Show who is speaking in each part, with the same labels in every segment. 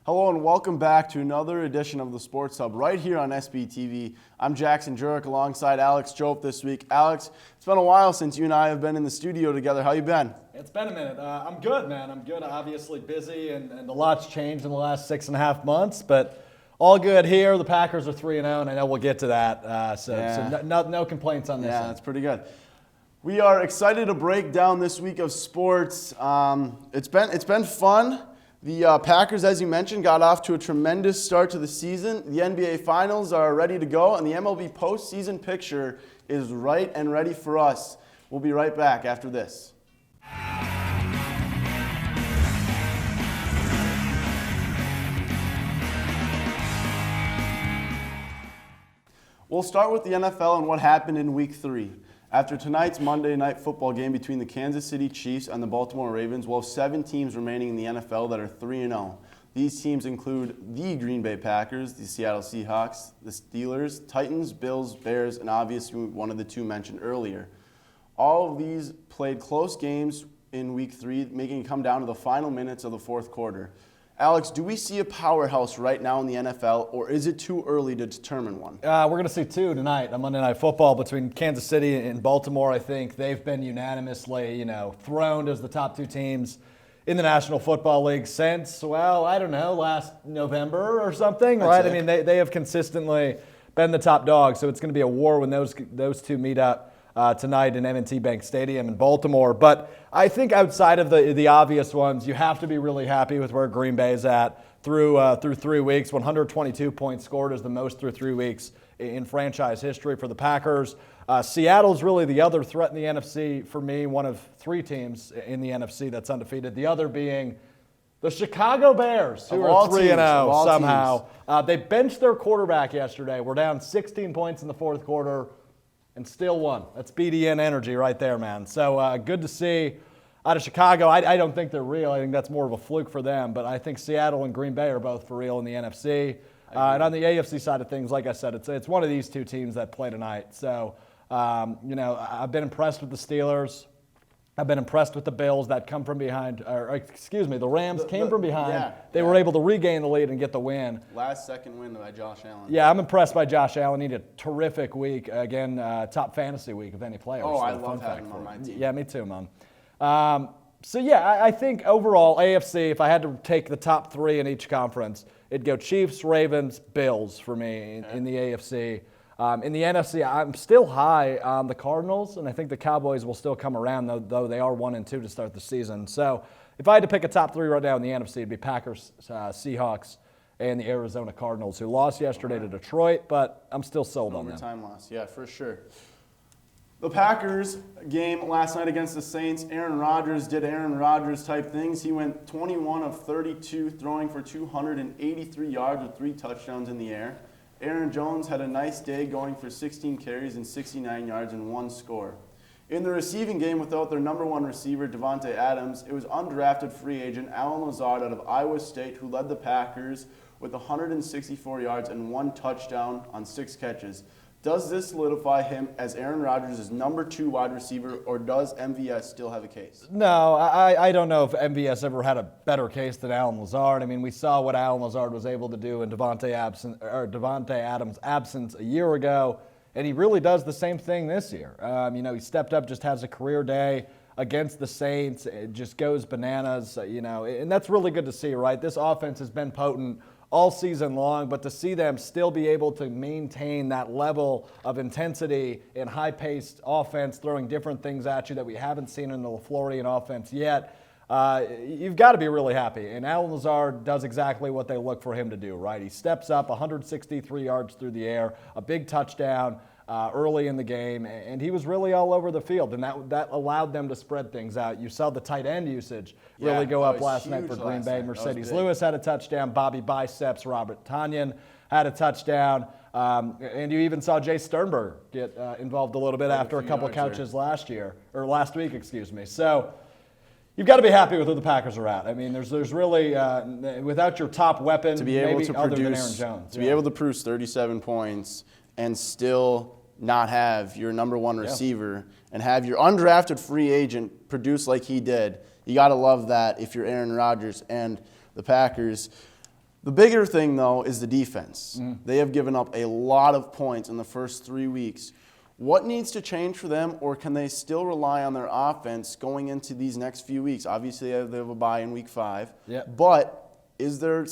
Speaker 1: Hello and welcome back to another edition of the Sports Hub right here on SBTV. I'm Jackson Jirik alongside Alex Strouf this week. Alex, it's been a while since you and I have been in the studio together. How you been?
Speaker 2: It's been a minute. I'm good, man. I'm good. Obviously busy, and a lot's changed in the last 6.5 months, but all good here. The Packers are 3-0, and I know we'll get to that. So no complaints on this.
Speaker 1: Yeah, that's pretty good. We are excited to break down this week of sports. It's been fun. The Packers, as you mentioned, got off to a tremendous start to the season. The NBA Finals are ready to go, and the MLB postseason picture is right and ready for us. We'll be right back after this. We'll start with the NFL and what happened in Week 3. After tonight's Monday Night Football game between the Kansas City Chiefs and the Baltimore Ravens, we'll have 7 teams remaining in the NFL that are 3-0. These teams include the Green Bay Packers, the Seattle Seahawks, the Steelers, Titans, Bills, Bears, and obviously one of the two mentioned earlier. All of these played close games in Week 3, making it come down to the final minutes of the fourth quarter. Alex, do we see a powerhouse right now in the NFL, or is it too early to determine one?
Speaker 2: We're going to see 2 tonight on Monday Night Football between Kansas City and Baltimore. I think they've been unanimously, throned as the top 2 teams in the National Football League since, I don't know, last November or something, right? I mean, they have consistently been the top dog, so it's going to be a war when those two meet up tonight in M&T Bank Stadium in Baltimore. But I think outside of the obvious ones, you have to be really happy with where Green Bay is at through 3 weeks. 122 points scored is the most through 3 weeks in franchise history for the Packers. Seattle's really the other threat in the NFC for me, one of 3 teams in the NFC that's undefeated. The other being the Chicago Bears, who are 3-0 somehow. They benched their quarterback yesterday. We're down 16 points in the fourth quarter and still won. That's BDN energy right there, man. So good to see out of Chicago. I don't think they're real. I think that's more of a fluke for them. But I think Seattle and Green Bay are both for real in the NFC. And on the AFC side of things, like I said, it's one of these 2 teams that play tonight. So, I've been impressed with the Steelers. I've been impressed with the Bills that come from behind, the Rams came from behind. They were able to regain the lead and get the win.
Speaker 1: Last second win by Josh Allen.
Speaker 2: Yeah, I'm impressed by Josh Allen. He had a terrific week. Again, top fantasy week of any player.
Speaker 1: Oh, I love having him on my team.
Speaker 2: Yeah, me too, man. I think overall, AFC, if I had to take the top 3 in each conference, it'd go Chiefs, Ravens, Bills for me in the AFC. In the NFC, I'm still high on the Cardinals, and I think the Cowboys will still come around, though they are 1-2 to start the season. So if I had to pick a top 3 right now in the NFC, it'd be Packers, Seahawks, and the Arizona Cardinals, who lost yesterday to Detroit, but I'm still sold on them.
Speaker 1: Overtime loss, yeah, for sure. The Packers game last night against the Saints, Aaron Rodgers did Aaron Rodgers type things. He went 21 of 32, throwing for 283 yards with 3 touchdowns in the air. Aaron Jones had a nice day, going for 16 carries and 69 yards and 1 score. In the receiving game, without their number 1 receiver, Davante Adams, it was undrafted free agent Allen Lazard out of Iowa State who led the Packers with 164 yards and 1 touchdown on 6 catches. Does this solidify him as Aaron Rodgers' number 2 wide receiver, or does MVS still have a case?
Speaker 2: No, I don't know if MVS ever had a better case than Allen Lazard. I mean, we saw what Allen Lazard was able to do in Davante Adams' absence a year ago, and he really does the same thing this year. He stepped up, just has a career day against the Saints. It just goes bananas, and that's really good to see, right? This offense has been potent all season long, but to see them still be able to maintain that level of intensity and high-paced offense, throwing different things at you that we haven't seen in the LaFleurian offense yet, you've got to be really happy. And Allen Lazard does exactly what they look for him to do, right? He steps up 163 yards through the air, a big touchdown early in the game, and he was really all over the field, and that allowed them to spread things out. You saw the tight end usage really go up last night for Green Bay. Mercedes Lewis had a touchdown. Bobby Biceps, Robert Tonyan had a touchdown. And you even saw Jay Sternberg get involved a little bit after a couple couches last week. So you've got to be happy with who the Packers are at. I mean, there's really, without your top weapon,
Speaker 1: to be able
Speaker 2: maybe
Speaker 1: to
Speaker 2: other than
Speaker 1: produce,
Speaker 2: Aaron Jones.
Speaker 1: to be able to produce 37 points and still not have your number 1 receiver and have your undrafted free agent produce like he did, you got to love that if you're Aaron Rodgers and the Packers. The bigger thing, though, is the defense. They have given up a lot of points in the first 3 weeks. What needs to change for them, or can they still rely on their offense going into these next few weeks? Obviously, they have a bye in week 5.
Speaker 2: Yep.
Speaker 1: But is their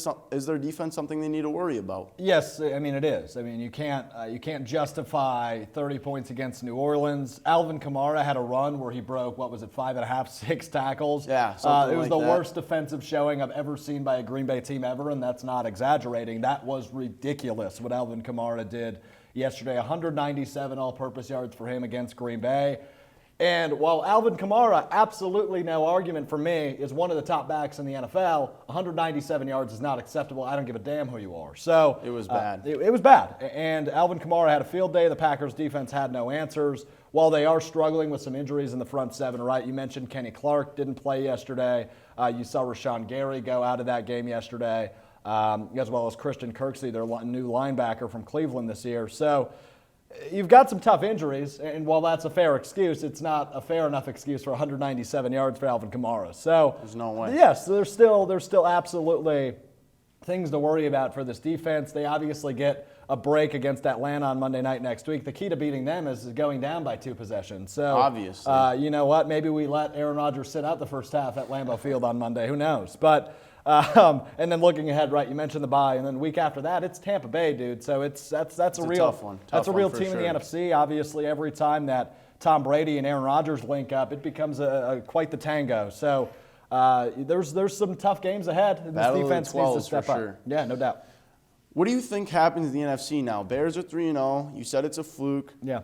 Speaker 1: defense something they need to worry about?
Speaker 2: Yes, I mean it is. I mean you can't justify 30 points against New Orleans. Alvin Kamara had a run where he broke 5.5, 6 tackles.
Speaker 1: Yeah, something
Speaker 2: it was
Speaker 1: like
Speaker 2: the
Speaker 1: that.
Speaker 2: worst defensive showing I've ever seen by a Green Bay team ever, and that's not exaggerating. That was ridiculous what Alvin Kamara did yesterday. 197 all-purpose yards for him against Green Bay. And while Alvin Kamara, absolutely no argument for me, is one of the top backs in the NFL, 197 yards is not acceptable. I don't give a damn who you are. So
Speaker 1: It was bad.
Speaker 2: It was bad. And Alvin Kamara had a field day. The Packers defense had no answers. While they are struggling with some injuries in the front seven, right? You mentioned Kenny Clark didn't play yesterday. You saw Rashawn Gary go out of that game yesterday, as well as Christian Kirksey, their new linebacker from Cleveland this year. So you've got some tough injuries, and while that's a fair excuse, it's not a fair enough excuse for 197 yards for Alvin Kamara. So
Speaker 1: there's no way.
Speaker 2: Yes, there's still absolutely things to worry about for this defense. They obviously get a break against Atlanta on Monday night next week. The key to beating them is going down by 2 possessions. So
Speaker 1: obviously,
Speaker 2: you know what? Maybe we let Aaron Rodgers sit out the first half at Lambeau Field on Monday. Who knows? But and then looking ahead, right? You mentioned the bye, and then week after that, it's Tampa Bay, dude. So that's a real
Speaker 1: tough one.
Speaker 2: That's a real
Speaker 1: for
Speaker 2: team
Speaker 1: sure.
Speaker 2: in the NFC. Obviously, every time that Tom Brady and Aaron Rodgers link up, it becomes quite the tango. So there's some tough games ahead, and this
Speaker 1: Battle of the
Speaker 2: defense needs to
Speaker 1: 12s
Speaker 2: step
Speaker 1: for
Speaker 2: up.
Speaker 1: sure.
Speaker 2: Yeah, no doubt.
Speaker 1: What do you think happens in the NFC now? Bears are 3-0. You said it's a fluke.
Speaker 2: Yeah.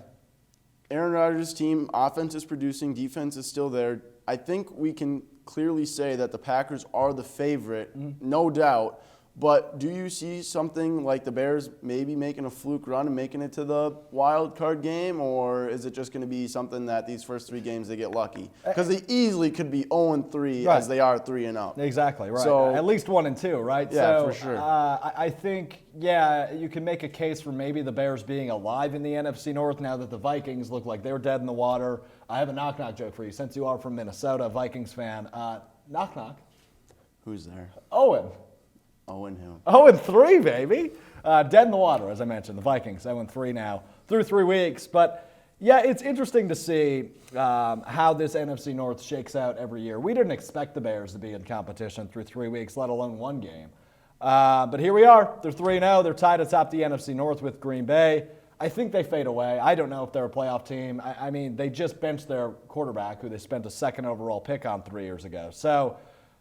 Speaker 1: Aaron Rodgers' team, offense is producing, defense is still there. I think we can clearly say that the Packers are the favorite, no doubt. But do you see something like the Bears maybe making a fluke run and making it to the wild card game, or is it just going to be something that these first 3 games they get lucky? Because they easily could be 0-3
Speaker 2: Right.
Speaker 1: as they are 3-0.
Speaker 2: Exactly, right.
Speaker 1: So-
Speaker 2: at least 1 and 2, right?
Speaker 1: Yeah,
Speaker 2: so,
Speaker 1: for sure.
Speaker 2: I think, yeah, you can make a case for maybe the Bears being alive in the NFC North now that the Vikings look like they're dead in the water. I have a knock-knock joke for you. Since you are from Minnesota, Vikings fan, knock-knock.
Speaker 1: Who's there?
Speaker 2: Owen.
Speaker 1: Owen who?
Speaker 2: 0-3, baby. Dead in the water, as I mentioned. The Vikings, 0-3 now through 3 weeks. But, yeah, it's interesting to see how this NFC North shakes out every year. We didn't expect the Bears to be in competition through 3 weeks, let alone 1 game. But here we are. They're 3-0. They're tied atop the NFC North with Green Bay. I think they fade away. I don't know if they're a playoff team. I mean, they just benched their quarterback, who they spent a 2nd overall pick on 3 years ago. So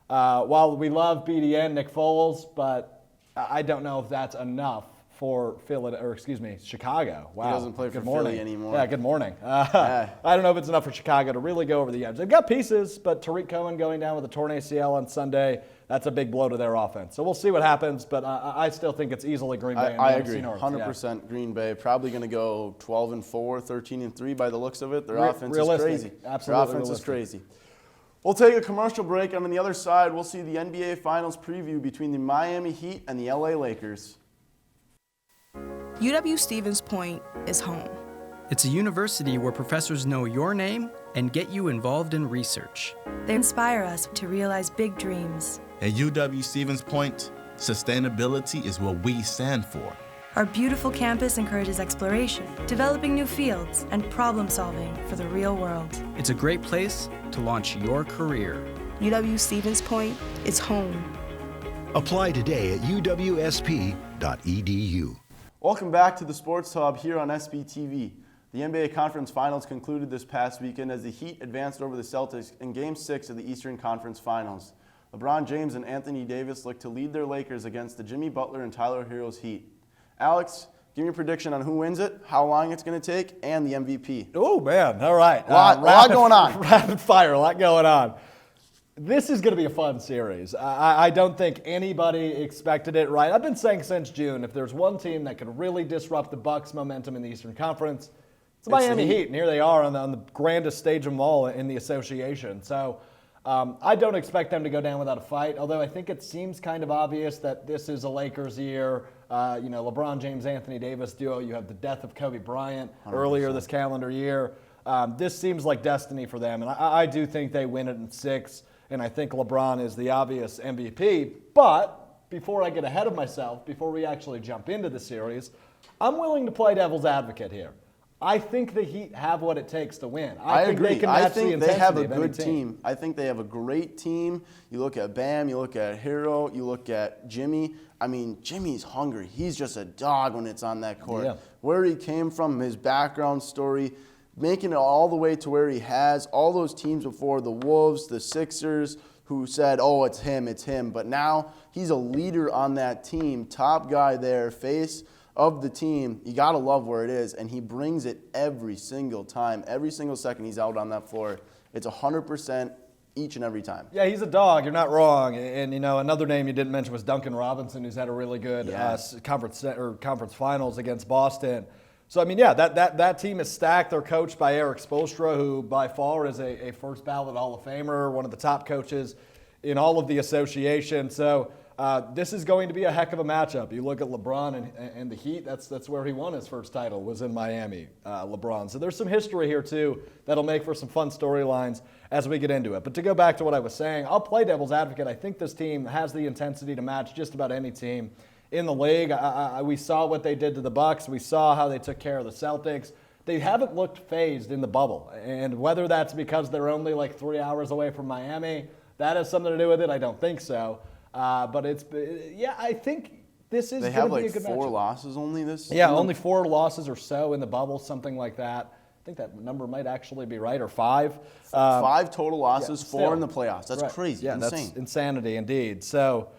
Speaker 2: while we love BDN, Nick Foles, but I don't know if that's enough for Chicago. Wow.
Speaker 1: He doesn't play
Speaker 2: Good
Speaker 1: for
Speaker 2: morning.
Speaker 1: Philly anymore.
Speaker 2: Yeah, good morning. I don't know if it's enough for Chicago to really go over the edge. They've got pieces, but Tariq Cohen going down with a torn ACL on Sunday, that's a big blow to their offense. So we'll see what happens, but I still think it's easily Green Bay.
Speaker 1: I
Speaker 2: and the
Speaker 1: agree.
Speaker 2: NFC North.
Speaker 1: 100% Green Bay. Probably going to go 12-4, 13-3 by the looks of it. Their offense is
Speaker 2: realistic.
Speaker 1: crazy.
Speaker 2: Absolutely
Speaker 1: Their offense is
Speaker 2: realistic.
Speaker 1: crazy. We'll take a commercial break, and on the other side, we'll see the NBA Finals preview between the Miami Heat and the LA Lakers.
Speaker 3: UW-Stevens Point is home.
Speaker 4: It's a university where professors know your name and get you involved in research.
Speaker 5: They inspire us to realize big dreams.
Speaker 6: At UW-Stevens Point, sustainability is what we stand for.
Speaker 5: Our beautiful campus encourages exploration, developing new fields, and problem solving for the real world.
Speaker 4: It's a great place to launch your career.
Speaker 3: UW-Stevens Point is home.
Speaker 7: Apply today at uwsp.edu.
Speaker 1: Welcome back to the Sports Hub here on SBTV. The NBA Conference Finals concluded this past weekend as the Heat advanced over the Celtics in Game 6 of the Eastern Conference Finals. LeBron James and Anthony Davis look to lead their Lakers against the Jimmy Butler and Tyler Hero's Heat. Alex, give me a prediction on who wins it, how long it's going to take, and the MVP.
Speaker 2: Oh, man. All right.
Speaker 1: A lot going on.
Speaker 2: Rapid fire, a lot going on. This is going to be a fun series. I don't think anybody expected it, right? I've been saying since June, if there's one team that could really disrupt the Bucks' momentum in the Eastern Conference, it's the Miami Heat. And here they are on the grandest stage of them all in the association. So I don't expect them to go down without a fight, although I think it seems kind of obvious that this is a Lakers year. LeBron James, Anthony Davis duo. You have the death of Kobe Bryant
Speaker 1: 100%.
Speaker 2: earlier this calendar year. This seems like destiny for them, and I do think they win it in 6. And I think LeBron is the obvious MVP. But before I get ahead of myself, before we actually jump into the series, I'm willing to play devil's advocate here. I think the Heat have what it takes to win. I think
Speaker 1: agree.
Speaker 2: They can match the
Speaker 1: they have a
Speaker 2: intensity of any
Speaker 1: good team. I think they have a great team. You look at Bam, you look at Hero, you look at Jimmy. I mean, Jimmy's hungry. He's just a dog when it's on that court.
Speaker 2: Yeah.
Speaker 1: Where he came from, his background story, making it all the way to where he has. All those teams before, the Wolves, the Sixers, who said, oh, it's him. But now he's a leader on that team, top guy there, face of the team. You got to love where it is, and he brings it every single time. Every single second he's out on that floor, it's 100% each and every time.
Speaker 2: Yeah, he's a dog. You're not wrong. And, another name you didn't mention was Duncan Robinson, who's had a really good conference finals against Boston. So, that team is stacked. They're coached by Eric Spoelstra, who by far is a first ballot Hall of Famer, one of the top coaches in all of the association. So, this is going to be a heck of a matchup. You look at LeBron and the Heat, that's where he won his first title, was in Miami, LeBron. So there's some history here, too, that'll make for some fun storylines as we get into it. But to go back to what I was saying, I'll play devil's advocate. I think this team has the intensity to match just about any team in the league. We saw what they did to the Bucks. We saw how they took care of the Celtics. They haven't looked phased in the bubble. And whether that's because they're only like 3 hours away from Miami, that has something to do with it. I don't think so. But I think this is going to be a good matchup. They have like 4
Speaker 1: losses only this season?
Speaker 2: Yeah, only 4 losses or so in the bubble, something like that. I think that number might actually be right, or 5.
Speaker 1: 5 total losses, 4
Speaker 2: still.
Speaker 1: in the playoffs. That's crazy, insane.
Speaker 2: That's insanity indeed. So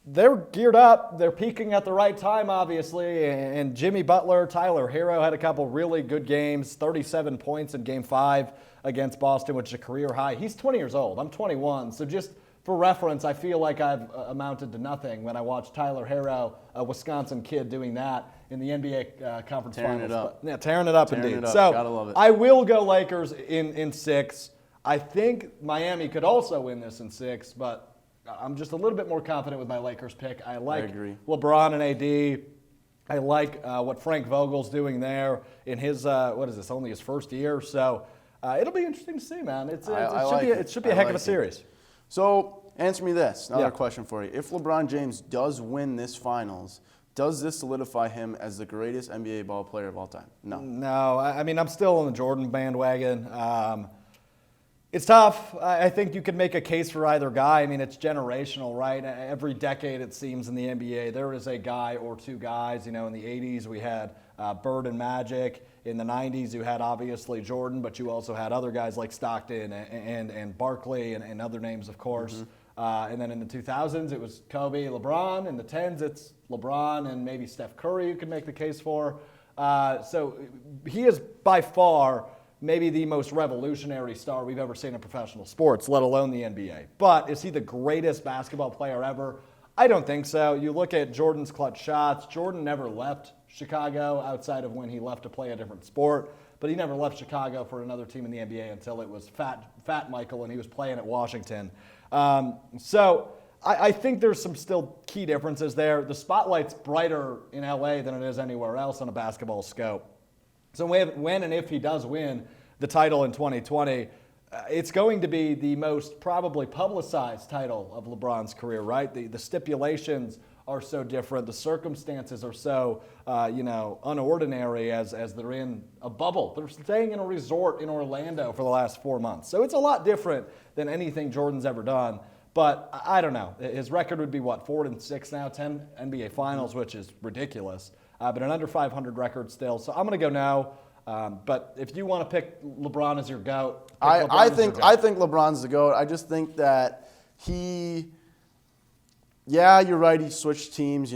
Speaker 2: they're geared up. They're peaking at the right time, obviously. And Jimmy Butler, Tyler Hero had a couple really good games, 37 points in Game 5 against Boston, which is a career high. He's 20 years old. I'm 21, so just for reference, I feel like I've amounted to nothing when I watched Tyler Hero, a Wisconsin kid, doing that in the NBA conference finals.
Speaker 1: Tearing it up.
Speaker 2: Yeah, tearing it up indeed.
Speaker 1: So gotta love it.
Speaker 2: I will go Lakers in 6. I think Miami could also win this in 6, but I'm just a little bit more confident with my Lakers pick. I agree. LeBron and AD. I like what Frank Vogel's doing there in his, only his first year. So it'll be interesting to see, man. It should be a heck of a series.
Speaker 1: So, answer me this. Another question for you. If LeBron James does win this finals, does this solidify him as the greatest NBA ball player of all time? No.
Speaker 2: No. I'm still on the Jordan bandwagon. It's tough. I think you could make a case for either guy. It's generational, right? Every decade, it seems, in the NBA, there is a guy or 2 guys. In the 80s, we had Bird and Magic. In the 90s, you had obviously Jordan, but you also had other guys like Stockton and Barkley and other names, of course. And then in the 2000s, it was Kobe, LeBron. In the 10s, it's LeBron and maybe Steph Curry you could make the case for. So he is by far maybe the most revolutionary star we've ever seen in professional sports, let alone the NBA. But is he the greatest basketball player ever? I don't think so. You look at Jordan's clutch shots. Jordan never left Chicago outside of when he left to play a different sport, but he never left Chicago for another team in the NBA until it was Fat Michael and he was playing at Washington. So I think there's some still key differences there. The spotlight's brighter in LA than it is anywhere else on a basketball scope. So when and if he does win the title in 2020, it's going to be the most probably publicized title of LeBron's career, right? The stipulations are so different. The circumstances are so, unordinary as they're in a bubble. They're staying in a resort in Orlando for the last 4 months. So it's a lot different than anything Jordan's ever done. But I don't know. His record would be, 4-6 now, 10 NBA Finals, which is ridiculous. But an under 500 record still. So I'm going to go no. But if you want to pick LeBron as your GOAT,
Speaker 1: I think LeBron's the GOAT. I just think that you're right. He switched teams.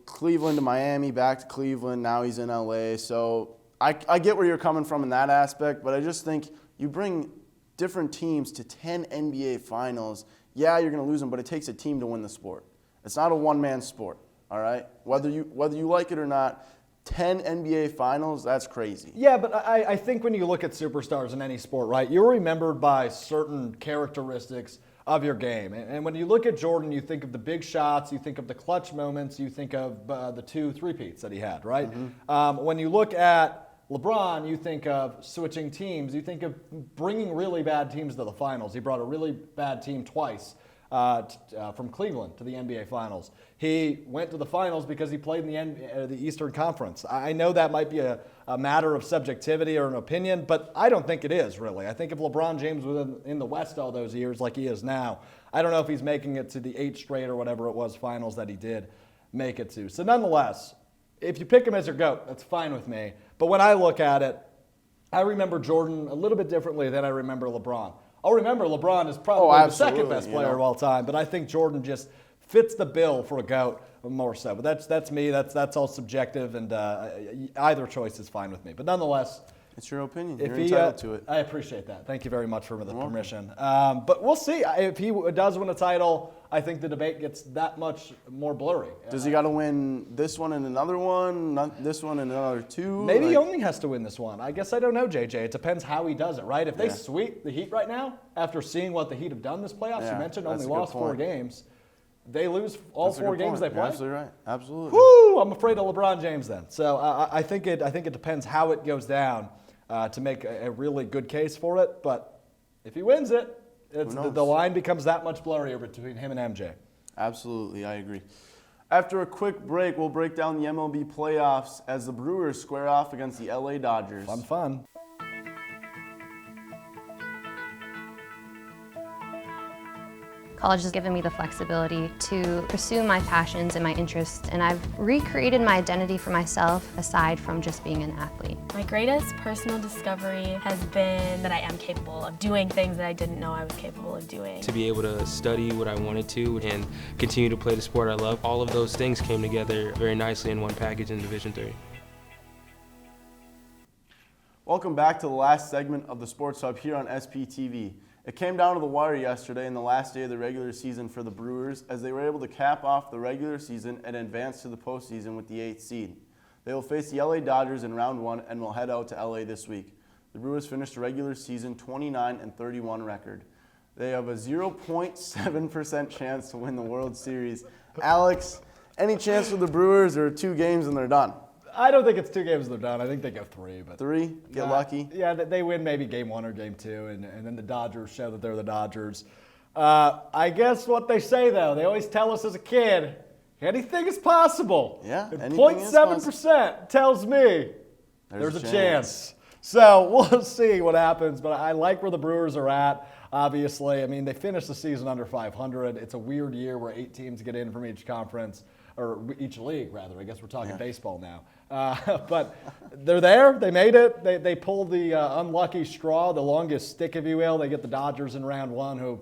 Speaker 1: Cleveland to Miami, back to Cleveland. Now he's in LA. So I get where you're coming from in that aspect. But I just think you bring different teams to 10 NBA Finals. Yeah, you're going to lose them, but it takes a team to win the sport. It's not a one-man sport. All right? Whether you like it or not, 10 NBA Finals, that's crazy.
Speaker 2: Yeah, but I think when you look at superstars in any sport, right, you're remembered by certain characteristics of your game. And when you look at Jordan, you think of the big shots, you think of the clutch moments, you think of the 2 3-peats that he had, right? Mm-hmm. When you look at LeBron, you think of switching teams. You think of bringing really bad teams to the finals. He brought a really bad team twice from Cleveland to the NBA Finals. He went to the Finals because he played in the Eastern Conference. I know that might be a matter of subjectivity or an opinion, but I don't think it is, really. I think if LeBron James was in the West all those years like he is now, I don't know if he's making it to the 8 straight or whatever it was finals that he did make it to. So nonetheless, if you pick him as your GOAT, that's fine with me. But when I look at it, I remember Jordan a little bit differently than I remember LeBron. I'll remember LeBron is probably the second best player of all time, but I think Jordan just fits the bill for a GOAT more so. But that's me. That's all subjective, and either choice is fine with me. But nonetheless,
Speaker 1: it's your opinion. You're entitled to it.
Speaker 2: I appreciate that. Thank you very much for the permission. But we'll see. If he does win a title, I think the debate gets that much more blurry.
Speaker 1: Does he got to win this one and another one, not this one and another 2?
Speaker 2: Maybe he only has to win this one. I guess I don't know, JJ. It depends how he does it, right? If they sweep the Heat right now, after seeing what the Heat have done this playoffs, you mentioned only lost 4 games. They lose all 4 games they play.
Speaker 1: You're absolutely right. Absolutely.
Speaker 2: Woo! I'm afraid of LeBron James then. So I think it depends how it goes down to make a really good case for it. But if he wins it, the line becomes that much blurrier between him and MJ.
Speaker 1: Absolutely, I agree. After a quick break, we'll break down the MLB playoffs as the Brewers square off against the LA Dodgers.
Speaker 2: Fun.
Speaker 8: College has given me the flexibility to pursue my passions and my interests, and I've recreated my identity for myself aside from just being an athlete.
Speaker 9: My greatest personal discovery has been that I am capable of doing things that I didn't know I was capable of doing.
Speaker 10: To be able to study what I wanted to and continue to play the sport I love, all of those things came together very nicely in one package in Division III.
Speaker 1: Welcome back to the last segment of the Sports Hub here on SPTV. It came down to the wire yesterday in the last day of the regular season for the Brewers as they were able to cap off the regular season and advance to the postseason with the 8th seed. They will face the LA Dodgers in round 1 and will head out to LA this week. The Brewers finished the regular season 29-31 record. They have a 0.7% chance to win the World Series. Alex, any chance for the Brewers or 2 games and they're done?
Speaker 2: I don't think it's 2 games they're done. I think they go 3. But
Speaker 1: 3? Get lucky?
Speaker 2: Yeah, they win maybe game 1 or game 2, and then the Dodgers show that they're the Dodgers. I guess what they say, though, they always tell us as a kid, anything is possible.
Speaker 1: Yeah,
Speaker 2: and
Speaker 1: anything
Speaker 2: 0.7% tells me there's a chance. So we'll see what happens, but I like where the Brewers are at, obviously. I mean, they finished the season under 500. It's a weird year where 8 teams get in from each conference, or each league, rather. I guess we're talking baseball now. But they're there. They made it. They pulled the unlucky straw, the longest stick, if you will. They get the Dodgers in round 1, who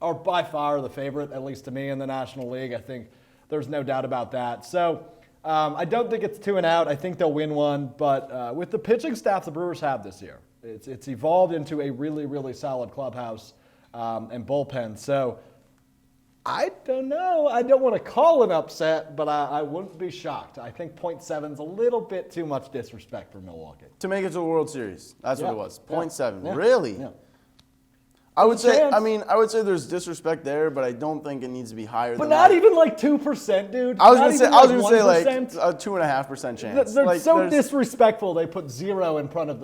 Speaker 2: are by far the favorite, at least to me, in the National League. I think there's no doubt about that. So I don't think it's 2 and out. I think they'll win one. But with the pitching staff the Brewers have this year, it's evolved into a really, really solid clubhouse and bullpen. So I don't know. I don't want to call an upset, but I wouldn't be shocked. I think 0.7 is a little bit too much disrespect for Milwaukee.
Speaker 1: To make it to the World Series. That's what it was. 0.7.
Speaker 2: Yeah.
Speaker 1: Really?
Speaker 2: Yeah.
Speaker 1: I would say there's disrespect there, but I don't think it needs to be higher than
Speaker 2: But
Speaker 1: that.
Speaker 2: not even like 2%, dude.
Speaker 1: I was going to say like
Speaker 2: 1%.
Speaker 1: a 2.5% chance.
Speaker 2: They're so disrespectful. They put 0 in front of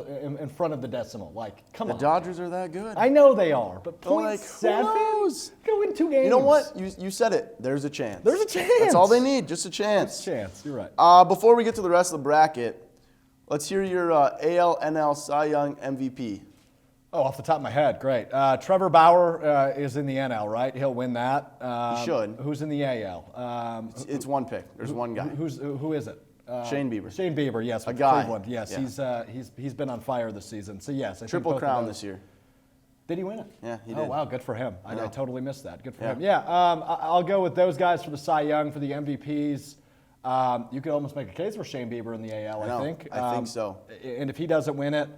Speaker 2: the decimal. Like, come on.
Speaker 1: The Dodgers are that good.
Speaker 2: I know they are, but
Speaker 1: Like,
Speaker 2: 0.7? Go in 2 games.
Speaker 1: You know what? You said it. There's a chance.
Speaker 2: There's a chance.
Speaker 1: That's all they need. Just a chance.
Speaker 2: Just a chance. You're right.
Speaker 1: Before we get to the rest of the bracket, let's hear your AL NL Cy Young MVP.
Speaker 2: Oh, off the top of my head, great. Trevor Bauer is in the NL, right? He'll win that.
Speaker 1: He should.
Speaker 2: Who's in the AL?
Speaker 1: It's one pick. There's one guy.
Speaker 2: Who is it?
Speaker 1: Shane Bieber.
Speaker 2: Shane Bieber, yes.
Speaker 1: A guy.
Speaker 2: Cleveland, yes.
Speaker 1: Yeah.
Speaker 2: He's been on fire this season. So yes, I think
Speaker 1: Triple
Speaker 2: both of
Speaker 1: crown
Speaker 2: those.
Speaker 1: this year.
Speaker 2: Did he win it?
Speaker 1: Yeah, he
Speaker 2: Oh
Speaker 1: did.
Speaker 2: wow, good for him. I totally missed that. Good for him.
Speaker 1: Yeah.
Speaker 2: Yeah. I'll go with those guys for the Cy Young, for the MVPs. You could almost make a case for Shane Bieber in the AL. I think.
Speaker 1: I think so.
Speaker 2: And if he doesn't win it.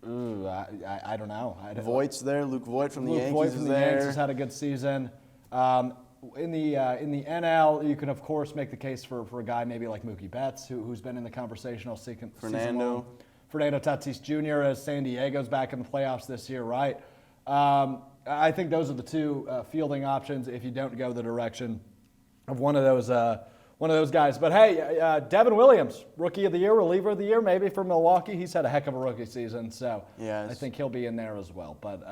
Speaker 2: I don't know.
Speaker 1: Voigt's there. Luke Voigt from the Yankees
Speaker 2: Voigt
Speaker 1: is
Speaker 2: from the
Speaker 1: there.
Speaker 2: Yankees has had a good season. In the NL, you can of course make the case for a guy maybe like Mookie Betts, who's been in the conversational season.
Speaker 1: Fernando
Speaker 2: Tatis Jr. as San Diego's back in the playoffs this year, right? I think those are the 2 fielding options if you don't go the direction of one of one of those guys. But hey, Devin Williams, Rookie of the Year, reliever of the year, maybe for Milwaukee. He's had a heck of a rookie season, so I think he'll be in there as well. But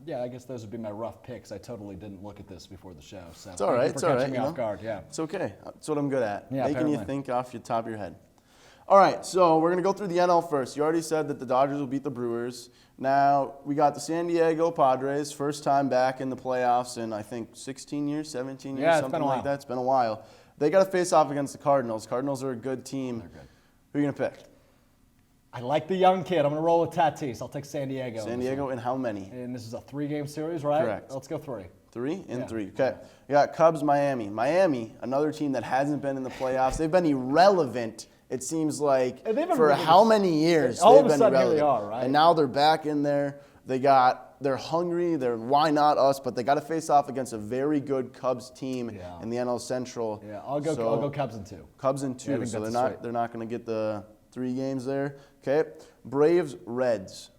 Speaker 2: yeah, I guess those would be my rough picks. I totally didn't look at this before the show, so
Speaker 1: it's all right.
Speaker 2: Thank you for catching me off guard. Yeah,
Speaker 1: it's okay. That's what I'm good at.
Speaker 2: Yeah,
Speaker 1: making
Speaker 2: apparently.
Speaker 1: you think off your top of your head. All right, so we're going to go through the NL first. You already said that the Dodgers will beat the Brewers. Now, we got the San Diego Padres, first time back in the playoffs in, I think, 16 years, 17 years,
Speaker 2: yeah,
Speaker 1: something like that. It's been a while. They got to face off against the Cardinals. Cardinals are a good team.
Speaker 2: They're good.
Speaker 1: Who are you going to pick?
Speaker 2: I like the young kid. I'm going to roll with Tatis. I'll take San Diego.
Speaker 1: San Diego, and how many?
Speaker 2: And this is a 3-game series, right?
Speaker 1: Correct.
Speaker 2: Let's go 3.
Speaker 1: 3 and 3. Okay. You got Cubs, Miami. Miami, another team that hasn't been in the playoffs. They've been irrelevant, it seems like, for how many years
Speaker 2: all
Speaker 1: they've
Speaker 2: of a
Speaker 1: been
Speaker 2: sudden
Speaker 1: irrelevant.
Speaker 2: Here they are, right?
Speaker 1: And now they're back in there. They're hungry. They're why not us? But they got to face off against a very good Cubs team in the NL Central.
Speaker 2: Yeah, I'll go Cubs in 2.
Speaker 1: Cubs in 2.
Speaker 2: Yeah,
Speaker 1: so they're not going to get the 3 games there. Okay. Braves, Reds.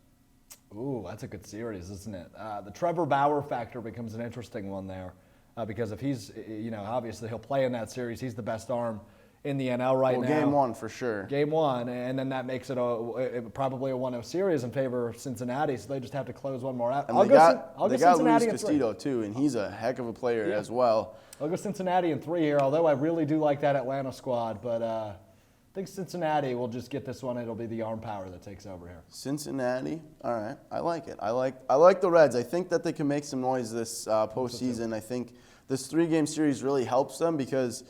Speaker 2: Ooh, that's a good series, isn't it? The Trevor Bauer factor becomes an interesting one there, because if he's, obviously he'll play in that series. He's the best arm in the NL right now.
Speaker 1: Game 1 for sure.
Speaker 2: Game 1, and then that makes it probably a 1-0 series in favor of Cincinnati, so they just have to close one more out.
Speaker 1: And they got Luis Castillo too, and he's a heck of a player as well.
Speaker 2: I'll go Cincinnati in 3 here, although I really do like that Atlanta squad, but I think Cincinnati will just get this one. It'll be the arm power that takes over here.
Speaker 1: Cincinnati, all right, I like it. I like the Reds. I think that they can make some noise this postseason. I think this 3-game series really helps them because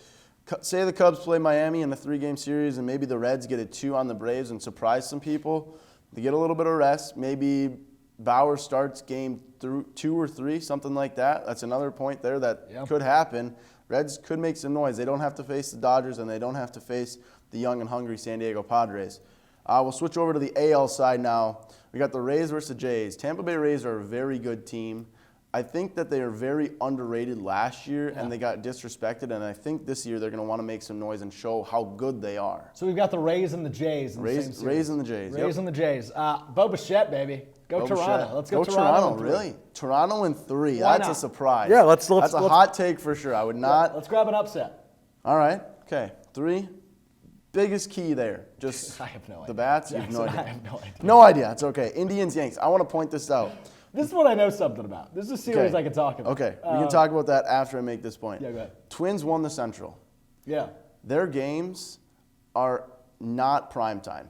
Speaker 1: say the Cubs play Miami in a 3-game series and maybe the Reds get a 2 on the Braves and surprise some people. They get a little bit of rest. Maybe Bauer starts game 2 or 3, something like that. That's another point there that could happen. Reds could make some noise. They don't have to face the Dodgers and they don't have to face the young and hungry San Diego Padres. We'll switch over to the AL side now. We got the Rays versus the Jays. Tampa Bay Rays are a very good team. I think that they are very underrated last year and they got disrespected, and I think this year they're going to want to make some noise and show how good they are.
Speaker 2: So we've got the Rays and the Jays in the same series.
Speaker 1: Rays and the Jays.
Speaker 2: Rays and the Jays. Bo Bichette, baby. Go Toronto. Let's go
Speaker 1: Toronto. Really? Toronto in 3.
Speaker 2: Why
Speaker 1: That's
Speaker 2: not?
Speaker 1: a surprise.
Speaker 2: Yeah, that's
Speaker 1: a hot take for sure. I would not.
Speaker 2: Let's grab an upset.
Speaker 1: All right. Okay. 3. Biggest key there. Just
Speaker 2: I have no idea.
Speaker 1: The bats?
Speaker 2: Jackson,
Speaker 1: You have no idea.
Speaker 2: I have no idea.
Speaker 1: No idea. It's okay. Indians, Yanks. I want to point this out.
Speaker 2: This is what I know something about. This is a series I can talk about.
Speaker 1: Okay. We can talk about that after I make this point.
Speaker 2: Yeah, go ahead.
Speaker 1: Twins won the Central.
Speaker 2: Yeah.
Speaker 1: Their games are not prime time.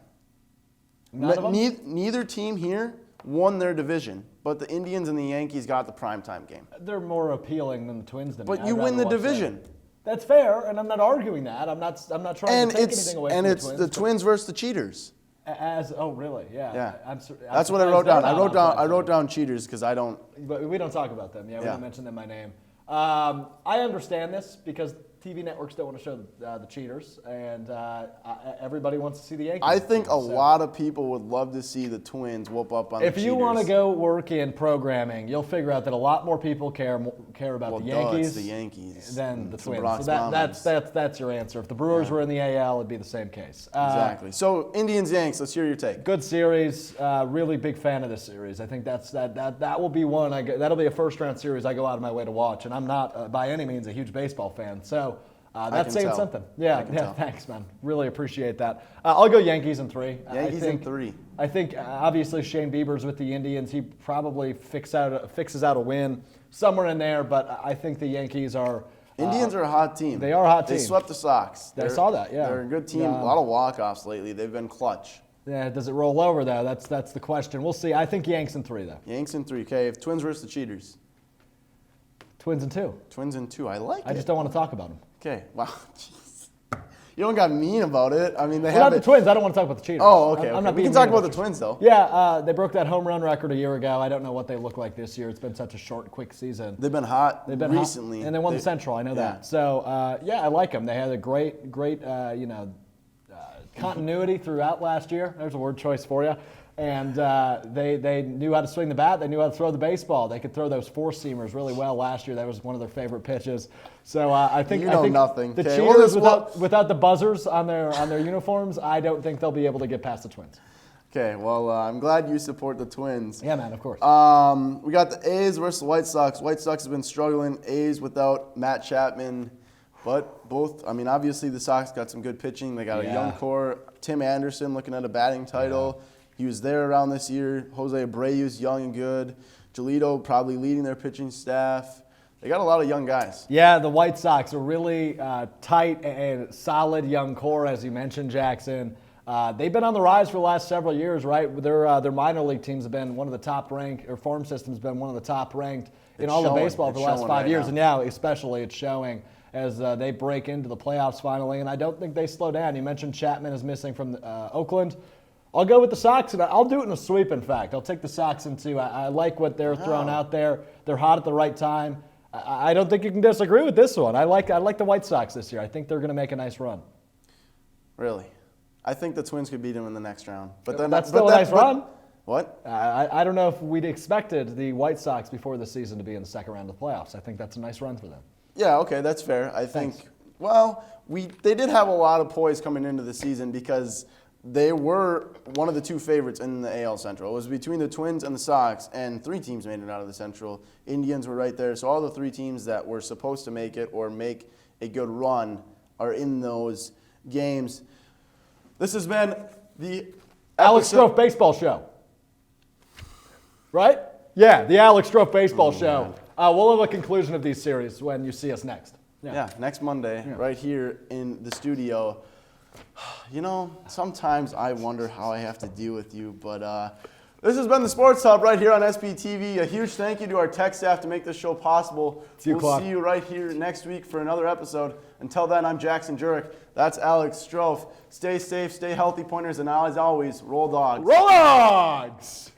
Speaker 2: None of them?
Speaker 1: Neither team here won their division, but the Indians and the Yankees got the primetime game.
Speaker 2: They're more appealing than the Twins to me.
Speaker 1: But
Speaker 2: I'd
Speaker 1: you win
Speaker 2: rather
Speaker 1: the
Speaker 2: watch
Speaker 1: division.
Speaker 2: that. That's fair, and I'm not arguing that. I'm not trying to take anything away from the Twins.
Speaker 1: And it's the Twins versus the Cheaters.
Speaker 2: Really? Yeah.
Speaker 1: Yeah.
Speaker 2: I'm
Speaker 1: That's what I wrote down. I wrote down Cheaters because I don't.
Speaker 2: But we don't talk about them. Yeah, we don't mention them by name. I understand this because TV networks don't want to show the cheaters, and everybody wants to see the Yankees.
Speaker 1: I think a lot of people would love to see the Twins whoop up on the Cheaters.
Speaker 2: If you want to go work in programming, you'll figure out that a lot more people care about the Yankees, than the Twins. So that's your answer. If the Brewers were in the AL, it'd be the same case.
Speaker 1: Exactly. So Indians, Yanks. Let's hear your take.
Speaker 2: Good series. Really big fan of this series. I think that will be one. That'll be a first-round series I go out of my way to watch, and I'm not by any means a huge baseball fan. So that's saying something. Yeah, thanks, man. Really appreciate that. I'll go Yankees in 3.
Speaker 1: Yankees in 3.
Speaker 2: I think obviously Shane Bieber's with the Indians. He probably fixes out a win somewhere in there, but I think the Yankees are.
Speaker 1: Indians are a hot team.
Speaker 2: They are a hot team.
Speaker 1: They swept the Sox.
Speaker 2: I saw that. Yeah,
Speaker 1: they're a good team. A lot of walk-offs lately. They've been clutch.
Speaker 2: Yeah, does it roll over though? That's the question. We'll see. I think Yanks in 3 though.
Speaker 1: Yanks in 3. Okay, if Twins versus the Cheaters.
Speaker 2: Twins in 2.
Speaker 1: Twins in 2. I like it.
Speaker 2: I just don't want to talk about them.
Speaker 1: Okay. Wow. Jeez. You don't got mean about it. I mean,
Speaker 2: not the Twins. I don't want to talk about the Cheaters.
Speaker 1: Oh, okay.
Speaker 2: I'm not
Speaker 1: we can talk about the Twins though.
Speaker 2: Yeah, they broke that home run record a year ago. I don't know what they look like this year. It's been such a short, quick season.
Speaker 1: They've been hot recently.
Speaker 2: And they won the Central. I know that. So I like them. They had a great continuity throughout last year. There's a word choice for you. And they knew how to swing the bat. They knew how to throw the baseball. They could throw those four-seamers really well last year. That was one of their favorite pitches. So I think
Speaker 1: nothing.
Speaker 2: The Cheaters without the buzzers on their uniforms, I don't think they'll be able to get past the Twins.
Speaker 1: Okay, well, I'm glad you support the Twins.
Speaker 2: Yeah, man, of course.
Speaker 1: We got the A's versus the White Sox. White Sox have been struggling. A's without Matt Chapman, But obviously the Sox got some good pitching. They got a young core. Tim Anderson looking at a batting title. He was there around this year. Jose Abreu's young and good. Giolito probably leading their pitching staff. They got a lot of young guys.
Speaker 2: Yeah, the White Sox are really tight and solid young core, as you mentioned, Jackson. They've been on the rise for the last several years, right? Their minor league teams have been one of the top ranked, or farm system's been one of the top ranked in all of baseball for the last 5 years. And now, especially, it's showing as they break into the playoffs finally. And I don't think they slow down. You mentioned Chapman is missing from Oakland. I'll go with the Sox, and I'll do it in a sweep, in fact. I'll take the Sox in two. I like what they're throwing out there. They're hot at the right time. I don't think you can disagree with this one. I like the White Sox this year. I think they're going to make a nice run.
Speaker 1: Really? I think the Twins could beat them in the next round. But then
Speaker 2: that's still a nice run.
Speaker 1: What?
Speaker 2: I don't know if we'd expected the White Sox before the season to be in the second round of the playoffs. I think that's a nice run for them.
Speaker 1: Yeah, okay, that's fair. I think, they did have a lot of poise coming into the season because they were one of the two favorites in the AL Central. It was between the Twins and the Sox, and 3 teams made it out of the Central. Indians were right there. So all the 3 teams that were supposed to make it or make a good run are in those games. This has been the
Speaker 2: Alex Strouf Baseball Show. Right? Yeah, the Alex Strouf Baseball Show. We'll have a conclusion of these series when you see us next.
Speaker 1: Yeah, next Monday, right here in the studio. Sometimes I wonder how I have to deal with you, but this has been the Sports Hub right here on SBTV. A huge thank you to our tech staff to make this show possible. We'll see you right here next week for another episode. Until then, I'm Jackson Jirik. That's Alex Strouf. Stay safe, stay healthy, Pointers, and as always, roll dogs.
Speaker 2: Roll dogs!